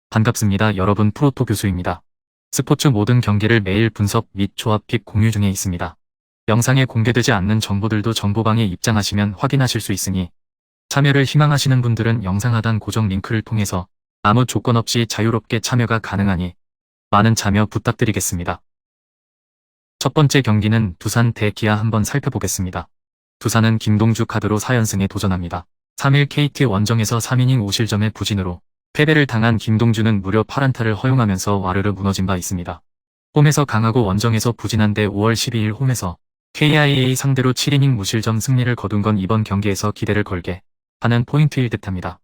반갑습니다. 여러분, 프로토 교수입니다. 스포츠 모든 경기를 매일 분석 및 조합 픽 공유 중에 있습니다. 영상에 공개되지 않는 정보들도 정보방에 입장하시면 확인하실 수 있으니 참여를 희망하시는 분들은 영상 하단 고정 링크를 통해서 아무 조건 없이 자유롭게 참여가 가능하니 많은 참여 부탁드리겠습니다. 첫 번째 경기는 두산 대 기아 한번 살펴보겠습니다. 두산은 김동주 카드로 4연승에 도전합니다. 3일 KT 원정에서 3이닝 5실점의 부진으로 패배를 당한 김동주는 무려 8안타를 허용하면서 와르르 무너진 바 있습니다. 홈에서 강하고 원정에서 부진한데 5월 12일 홈에서 KIA 상대로 7이닝 무실점 승리를 거둔 건 이번 경기에서 기대를 걸게 하는 포인트일 듯합니다.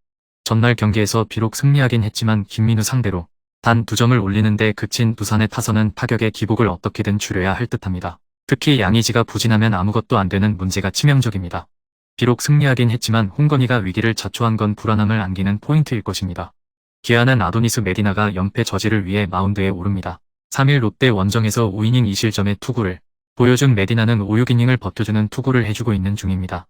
전날 경기에서 비록 승리하긴 했지만 김민우 상대로 단 2점을 올리는데 그친 두산의 타선은 타격의 기복을 어떻게든 줄여야 할 듯합니다. 특히 양의지가 부진하면 아무것도 안 되는 문제가 치명적입니다. 비록 승리하긴 했지만 홍건희가 위기를 자초한 건 불안함을 안기는 포인트일 것입니다. 기아는 아도니스 메디나가 연패 저지를 위해 마운드에 오릅니다. 3일 롯데 원정에서 5이닝 2실점의 투구를 보여준 메디나는 5, 6이닝을 버텨주는 투구를 해주고 있는 중입니다.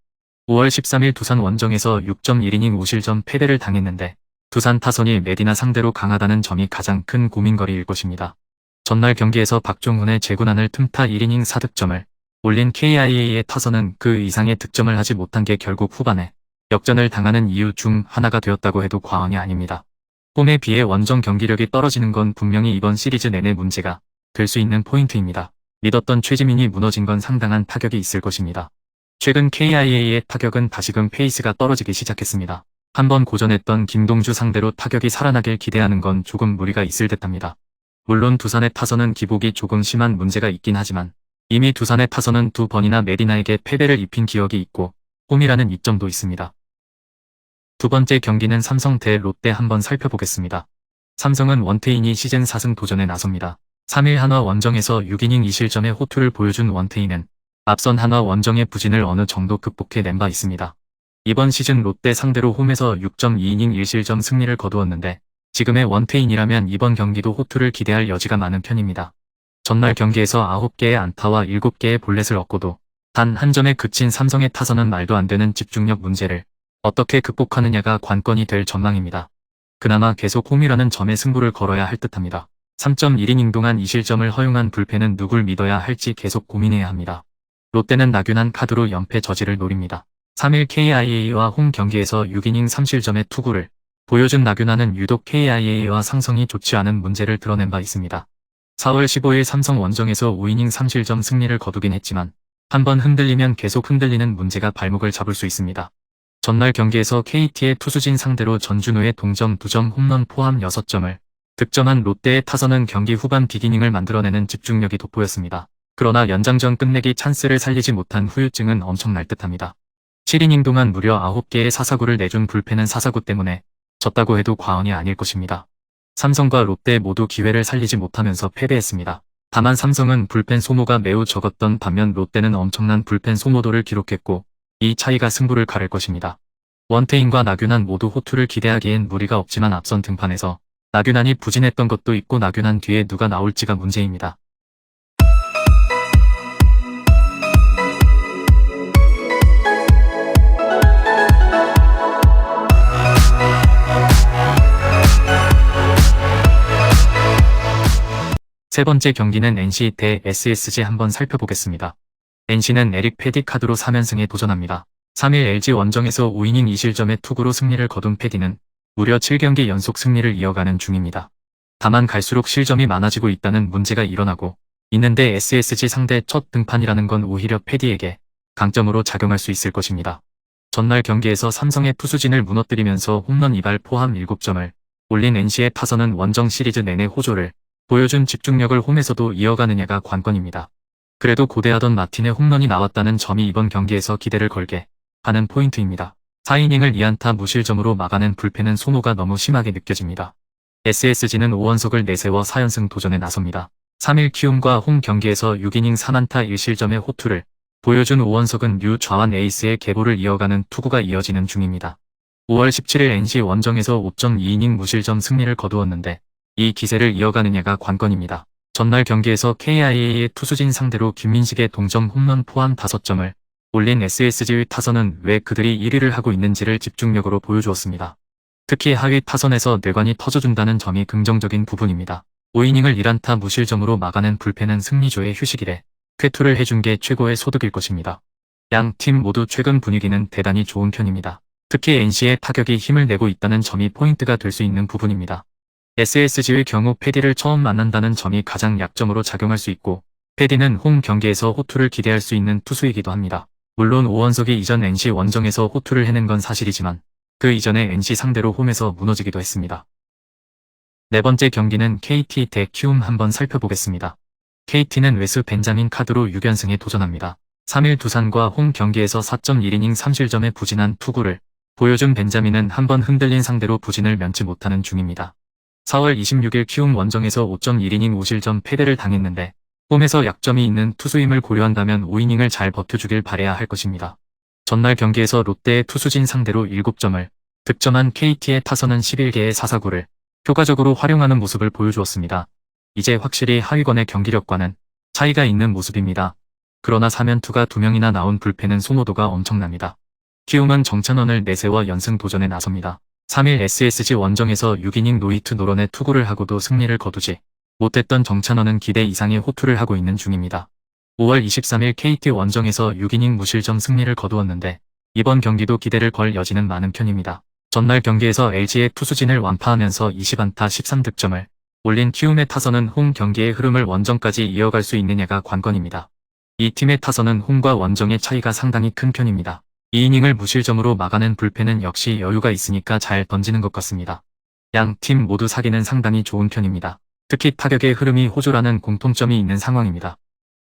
5월 13일 두산 원정에서 6.1이닝 5실점 패배를 당했는데 두산 타선이 메디나 상대로 강하다는 점이 가장 큰 고민거리일 것입니다. 전날 경기에서 박종훈의 제구난을 틈타 1이닝 4득점을 올린 KIA의 타선은 그 이상의 득점을 하지 못한 게 결국 후반에 역전을 당하는 이유 중 하나가 되었다고 해도 과언이 아닙니다. 홈에 비해 원정 경기력이 떨어지는 건 분명히 이번 시리즈 내내 문제가 될 수 있는 포인트입니다. 믿었던 최지민이 무너진 건 상당한 타격이 있을 것입니다. 최근 KIA의 타격은 다시금 페이스가 떨어지기 시작했습니다. 한번 고전했던 김동주 상대로 타격이 살아나길 기대하는 건 조금 무리가 있을 듯합니다. 물론 두산의 타선은 기복이 조금 심한 문제가 있긴 하지만 이미 두산의 타선은 2번이나 메디나에게 패배를 입힌 기억이 있고 홈이라는 이점도 있습니다. 두 번째 경기는 삼성 대 롯데 한번 살펴보겠습니다. 삼성은 원태인이 시즌 4승 도전에 나섭니다. 3일 한화 원정에서 6이닝 2실점의 호투를 보여준 원태인은 앞선 한화 원정의 부진을 어느 정도 극복해낸 바 있습니다. 이번 시즌 롯데 상대로 홈에서 6.2이닝 1실점 승리를 거두었는데 지금의 원태인이라면 이번 경기도 호투를 기대할 여지가 많은 편입니다. 전날 경기에서 9개의 안타와 7개의 볼넷을 얻고도 단 한 점에 그친 삼성의 타선은 말도 안 되는 집중력 문제를 어떻게 극복하느냐가 관건이 될 전망입니다. 그나마 계속 홈이라는 점에 승부를 걸어야 할 듯합니다. 3.1이닝 동안 2실점을 허용한 불펜은 누굴 믿어야 할지 계속 고민해야 합니다. 롯데는 나균한 카드로 연패 저지를 노립니다. 3일 KIA와 홈 경기에서 6이닝 3실점의 투구를 보여준 나균한은 유독 KIA와 상성이 좋지 않은 문제를 드러낸 바 있습니다. 4월 15일 삼성 원정에서 5이닝 3실점 승리를 거두긴 했지만 한번 흔들리면 계속 흔들리는 문제가 발목을 잡을 수 있습니다. 전날 경기에서 KT의 투수진 상대로 전준우의 동점 2점 홈런 포함 6점을 득점한 롯데의 타선은 경기 후반 비기닝을 만들어내는 집중력이 돋보였습니다. 그러나 연장전 끝내기 찬스를 살리지 못한 후유증은 엄청날 듯합니다. 7이닝 동안 무려 9개의 사사구를 내준 불펜은 사사구 때문에 졌다고 해도 과언이 아닐 것입니다. 삼성과 롯데 모두 기회를 살리지 못하면서 패배했습니다. 다만 삼성은 불펜 소모가 매우 적었던 반면 롯데는 엄청난 불펜 소모도를 기록했고 이 차이가 승부를 가를 것입니다. 원태인과 나균한 모두 호투를 기대하기엔 무리가 없지만 앞선 등판에서 나균한이 부진했던 것도 있고 나균한 뒤에 누가 나올지가 문제입니다. 세 번째 경기는 NC 대 SSG 한번 살펴보겠습니다. NC는 에릭 패디 카드로 3연승에 도전합니다. 3일 LG 원정에서 5이닝 2실점의 투구로 승리를 거둔 패디는 무려 7경기 연속 승리를 이어가는 중입니다. 다만 갈수록 실점이 많아지고 있다는 문제가 일어나고 있는데 SSG 상대 첫 등판이라는 건 오히려 패디에게 강점으로 작용할 수 있을 것입니다. 전날 경기에서 삼성의 투수진을 무너뜨리면서 홈런 2발 포함 7점을 올린 NC의 타선은 원정 시리즈 내내 호조를 보여준 집중력을 홈에서도 이어가느냐가 관건입니다. 그래도 고대하던 마틴의 홈런이 나왔다는 점이 이번 경기에서 기대를 걸게 하는 포인트입니다. 4이닝을 2안타 무실점으로 막아낸 불펜은 소모가 너무 심하게 느껴집니다. SSG는 5원석을 내세워 4연승 도전에 나섭니다. 3일 키움과 홈 경기에서 6이닝 3안타 1실점의 호투를 보여준 5원석은 류 좌완 에이스의 계보를 이어가는 투구가 이어지는 중입니다. 5월 17일 NC 원정에서 5.2이닝 무실점 승리를 거두었는데 이 기세를 이어가느냐가 관건입니다. 전날 경기에서 KIA의 투수진 상대로 김민식의 동점 홈런 포함 5점을 올린 SSG의 타선은 왜 그들이 1위를 하고 있는지를 집중력으로 보여주었습니다. 특히 하위 타선에서 뇌관이 터져준다는 점이 긍정적인 부분입니다. 5이닝을 1안타 무실점으로 막아낸 불펜은 승리조의 휴식일에 쾌투를 해준 게 최고의 소득일 것입니다. 양 팀 모두 최근 분위기는 대단히 좋은 편입니다. 특히 NC의 타격이 힘을 내고 있다는 점이 포인트가 될 수 있는 부분입니다. SSG의 경우 패디를 처음 만난다는 점이 가장 약점으로 작용할 수 있고, 패디는 홈 경기에서 호투를 기대할 수 있는 투수이기도 합니다. 물론 오원석이 이전 NC 원정에서 호투를 해낸 건 사실이지만 그 이전에 NC 상대로 홈에서 무너지기도 했습니다. 네 번째 경기는 KT 대 키움 한번 살펴보겠습니다. KT는 외수 벤자민 카드로 6연승에 도전합니다. 3일 두산과 홈 경기에서 4.1이닝 3실점의 부진한 투구를 보여준 벤자민은 한번 흔들린 상대로 부진을 면치 못하는 중입니다. 4월 26일 키움 원정에서 5.1이닝 5실점 패배를 당했는데 홈에서 약점이 있는 투수임을 고려한다면 5이닝을 잘 버텨주길 바라야 할 것입니다. 전날 경기에서 롯데의 투수진 상대로 7점을 득점한 KT의 타선은 11개의 사사구를 효과적으로 활용하는 모습을 보여주었습니다. 이제 확실히 하위권의 경기력과는 차이가 있는 모습입니다. 그러나 사면투가 2명이나 나온 불펜은 소모도가 엄청납니다. 키움은 정찬원을 내세워 연승 도전에 나섭니다. 3일 SSG 원정에서 6이닝 노히트 노런의 투구를 하고도 승리를 거두지 못했던 정찬원은 기대 이상의 호투를 하고 있는 중입니다. 5월 23일 KT 원정에서 6이닝 무실점 승리를 거두었는데 이번 경기도 기대를 걸 여지는 많은 편입니다. 전날 경기에서 LG의 투수진을 완파하면서 20안타 13득점을 올린 키움의 타선은 홈 경기의 흐름을 원정까지 이어갈 수 있느냐가 관건입니다. 이 팀의 타선은 홈과 원정의 차이가 상당히 큰 편입니다. 2이닝을 무실점으로 막아낸 불펜은 역시 여유가 있으니까 잘 던지는 것 같습니다. 양 팀 모두 사기는 상당히 좋은 편입니다. 특히 타격의 흐름이 호조라는 공통점이 있는 상황입니다.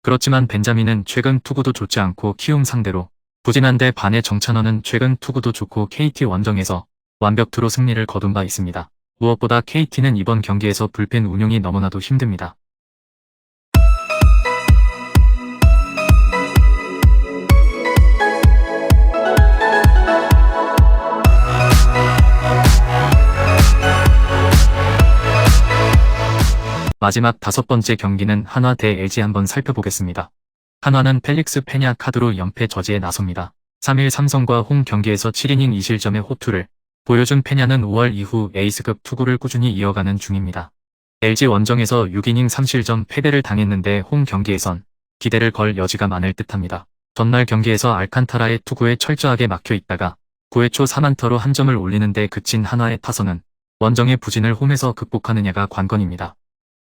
그렇지만 벤자민은 최근 투구도 좋지 않고 키움 상대로 부진한데 반해 정찬원은 최근 투구도 좋고 KT 원정에서 완벽투로 승리를 거둔 바 있습니다. 무엇보다 KT는 이번 경기에서 불펜 운용이 너무나도 힘듭니다. 마지막 5번째 경기는 한화 대 LG 한번 살펴보겠습니다. 한화는 펠릭스 페냐 카드로 연패 저지에 나섭니다. 3일 삼성과 홈 경기에서 7이닝 2실점의 호투를 보여준 페냐는 5월 이후 에이스급 투구를 꾸준히 이어가는 중입니다. LG 원정에서 6이닝 3실점 패배를 당했는데 홈 경기에선 기대를 걸 여지가 많을 듯합니다. 전날 경기에서 알칸타라의 투구에 철저하게 막혀 있다가 9회 초 3안타로 한 점을 올리는데 그친 한화의 타선은 원정의 부진을 홈에서 극복하느냐가 관건입니다.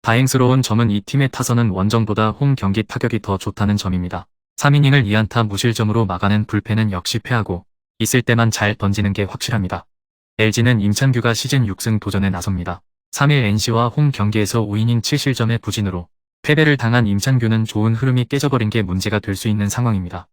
다행스러운 점은 이 팀의 타선은 원정보다 홈 경기 타격이 더 좋다는 점입니다. 3이닝을 2안타 무실점으로 막아낸 불펜은 역시 패하고 있을 때만 잘 던지는 게 확실합니다. LG는 임찬규가 시즌 6승 도전에 나섭니다. 3일 NC와 홈 경기에서 5이닝 7실점의 부진으로 패배를 당한 임찬규는 좋은 흐름이 깨져버린 게 문제가 될 수 있는 상황입니다.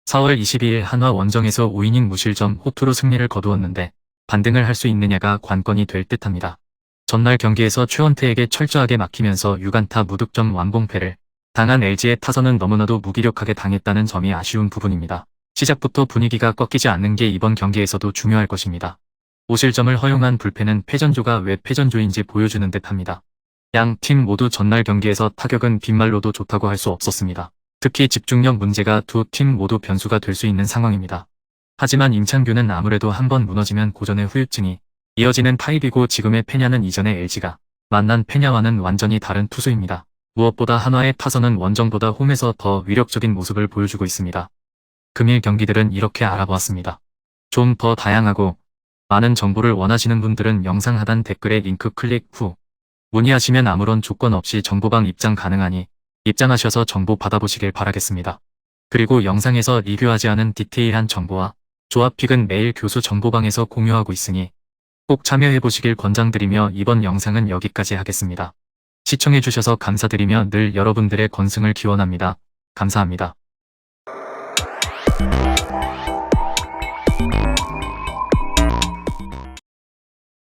4월 22일 한화 원정에서 5이닝 무실점 호투로 승리를 거두었는데 반등을 할 수 있느냐가 관건이 될 듯합니다. 전날 경기에서 최원태에게 철저하게 막히면서 6안타 무득점 완봉패를 당한 LG의 타선은 너무나도 무기력하게 당했다는 점이 아쉬운 부분입니다. 시작부터 분위기가 꺾이지 않는 게 이번 경기에서도 중요할 것입니다. 5실점을 허용한 불펜은 패전조가 왜 패전조인지 보여주는 듯합니다. 양 팀 모두 전날 경기에서 타격은 빈말로도 좋다고 할 수 없었습니다. 특히 집중력 문제가 두 팀 모두 변수가 될 수 있는 상황입니다. 하지만 임찬규는 아무래도 한번 무너지면 고전의 후유증이 이어지는 타입이고 지금의 페냐는 이전의 LG가 만난 페냐와는 완전히 다른 투수입니다. 무엇보다 한화의 타선은 원정보다 홈에서 더 위력적인 모습을 보여주고 있습니다. 금일 경기들은 이렇게 알아보았습니다. 좀 더 다양하고 많은 정보를 원하시는 분들은 영상 하단 댓글에 링크 클릭 후 문의하시면 아무런 조건 없이 정보방 입장 가능하니 입장하셔서 정보 받아보시길 바라겠습니다. 그리고 영상에서 리뷰하지 않은 디테일한 정보와 조합픽은 매일 교수 정보방에서 공유하고 있으니 꼭 참여해보시길 권장드리며 이번 영상은 여기까지 하겠습니다. 시청해주셔서 감사드리며 늘 여러분들의 건승을 기원합니다. 감사합니다.